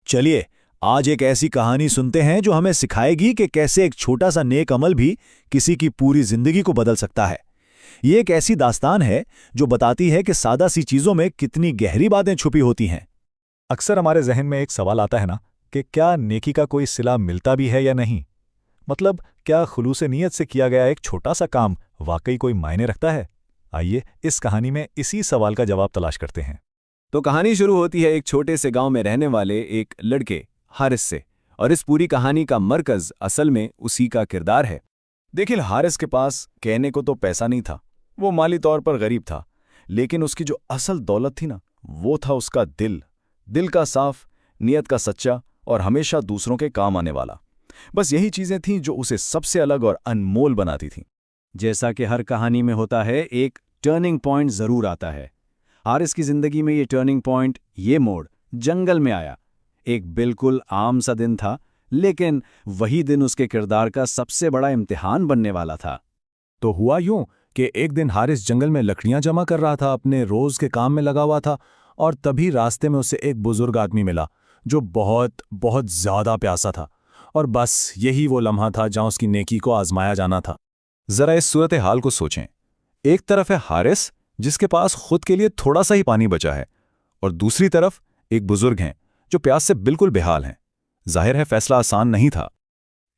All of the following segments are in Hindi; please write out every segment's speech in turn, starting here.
चलिए आज एक ऐसी कहानी सुनते हैं जो हमें सिखाएगी कि कैसे एक छोटा सा नेक अमल भी किसी की पूरी जिंदगी को बदल सकता है। ये एक ऐसी दास्तान है जो बताती है कि सादा सी चीजों में कितनी गहरी बातें छुपी होती हैं। अक्सर हमारे जहन में एक सवाल आता है ना कि क्या नेकी का कोई सिला मिलता भी है या नहीं। मतलब क्या खुलूसे नीयत से किया गया एक छोटा सा काम वाकई कोई मायने रखता है। आइए इस कहानी में इसी सवाल का जवाब तलाश करते हैं। तो कहानी शुरू होती है एक छोटे से गांव में रहने वाले एक लड़के हारिस से, और इस पूरी कहानी का मरकज असल में उसी का किरदार है। देखिए, हारिस के पास कहने को तो पैसा नहीं था, वो माली तौर पर गरीब था, लेकिन उसकी जो असल दौलत थी ना, वो था उसका दिल का साफ, नियत का सच्चा और हमेशा दूसरों के काम आने वाला। बस यही चीजें थीं जो उसे सबसे अलग और अनमोल बनाती थीं। जैसा कि हर कहानी में होता है, एक टर्निंग पॉइंट जरूर आता है। हारिस की जिंदगी में ये टर्निंग पॉइंट, ये मोड़ जंगल में आया। एक बिल्कुल आम सा दिन था, लेकिन वही दिन उसके किरदार का सबसे बड़ा इम्तिहान बनने वाला था। तो हुआ यूं कि एक दिन हारिस जंगल में लकड़ियां जमा कर रहा था, अपने रोज के काम में लगा हुआ था, और तभी रास्ते में उसे एक बुजुर्ग आदमी मिला जो बहुत बहुत ज्यादा प्यासा था। और बस यही वो लम्हा था जहां उसकी नेकी को आजमाया जाना था। जरा इस सूरत हाल को सोचें। एक तरफ है हारिस जिसके पास खुद के लिए थोड़ा सा ही पानी बचा है, और दूसरी तरफ एक बुजुर्ग हैं जो प्यास से बिल्कुल बेहाल हैं। जाहिर है फैसला आसान नहीं था।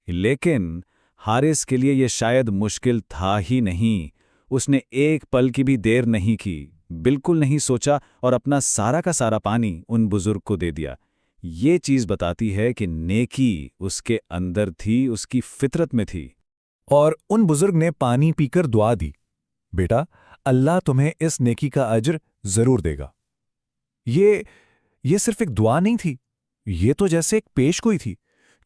लेकिन हारिस के लिए यह शायद मुश्किल था ही नहीं। उसने एक पल की भी देर नहीं की, बिल्कुल नहीं सोचा, और अपना सारा का सारा पानी उन बुजुर्ग को दे दिया। ये चीज बताती है कि नेकी उसके अंदर थी, उसकी फितरत में थी। और उन बुजुर्ग ने पानी पीकर दुआ दी, बेटा अल्लाह तुम्हें इस नेकी का अज्र जरूर देगा। ये सिर्फ एक दुआ नहीं थी, ये तो जैसे एक पेशगोई थी,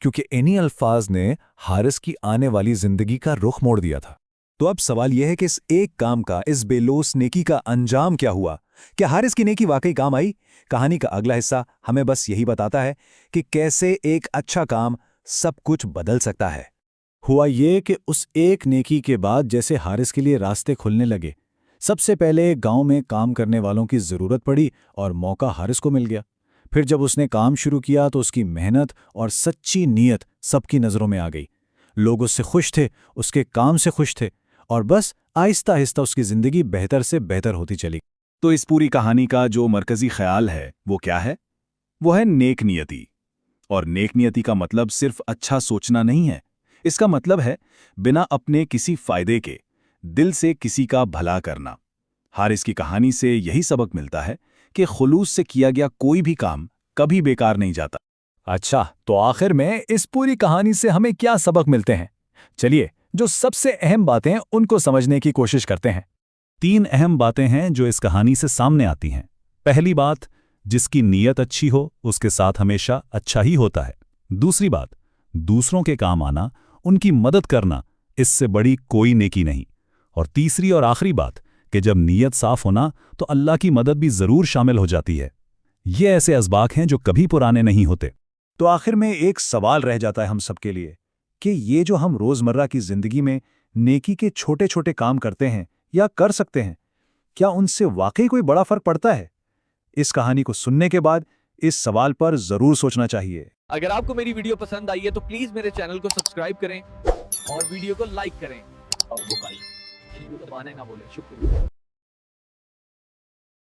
क्योंकि इन्हीं अल्फाज ने हारिस की आने वाली जिंदगी का रुख मोड़ दिया था। तो अब सवाल यह है कि इस एक काम का, इस बेलोस नेकी का अंजाम क्या हुआ? क्या हारिस की नेकी वाकई काम आई? कहानी का अगला हिस्सा हमें बस यही बताता है कि कैसे एक अच्छा काम सब कुछ बदल सकता है। हुआ ये कि उस एक नेकी के बाद जैसे हारिस के लिए रास्ते खुलने लगे। सबसे पहले गांव में काम करने वालों की जरूरत पड़ी और मौका हारिस को मिल गया। फिर जब उसने काम शुरू किया तो उसकी मेहनत और सच्ची नीयत सबकी नजरों में आ गई। लोग उससे खुश थे, उसके काम से खुश थे, और बस आहिस्ता आहिस्ता उसकी जिंदगी बेहतर से बेहतर होती चली। तो इस पूरी कहानी का जो मरकजी ख्याल है वो क्या है? वो है नेक नियति। और नेक नियति का मतलब सिर्फ अच्छा सोचना नहीं है। इसका मतलब है बिना अपने किसी फायदे के दिल से किसी का भला करना। हारिस की कहानी से यही सबक मिलता है कि खुलूस से किया गया कोई भी काम कभी बेकार नहीं जाता। अच्छा, तो आखिर में इस पूरी कहानी से हमें क्या सबक मिलते हैं? चलिए जो सबसे अहम बातें उनको समझने की कोशिश करते हैं। 3 अहम बातें हैं जो इस कहानी से सामने आती हैं। पहली बात, जिसकी नीयत अच्छी हो उसके साथ हमेशा अच्छा ही होता है। दूसरी बात, दूसरों के काम आना, उनकी मदद करना, इससे बड़ी कोई नेकी नहीं। और तीसरी और आखिरी बात कि जब नीयत साफ होना तो अल्लाह की मदद भी जरूर शामिल हो जाती है। ये ऐसे असबाक हैं जो कभी पुराने नहीं होते। तो आखिर में एक सवाल रह जाता है हम सबके लिए कि ये जो हम रोजमर्रा की जिंदगी में नेकी के छोटे छोटे काम करते हैं या कर सकते हैं, क्या उनसे वाकई कोई बड़ा फर्क पड़ता है? इस कहानी को सुनने के बाद इस सवाल पर जरूर सोचना चाहिए। अगर आपको मेरी वीडियो पसंद आई है तो प्लीज मेरे चैनल को सब्सक्राइब करें और वीडियो को लाइक करें और दबाने ना भूलें। शुक्रिया।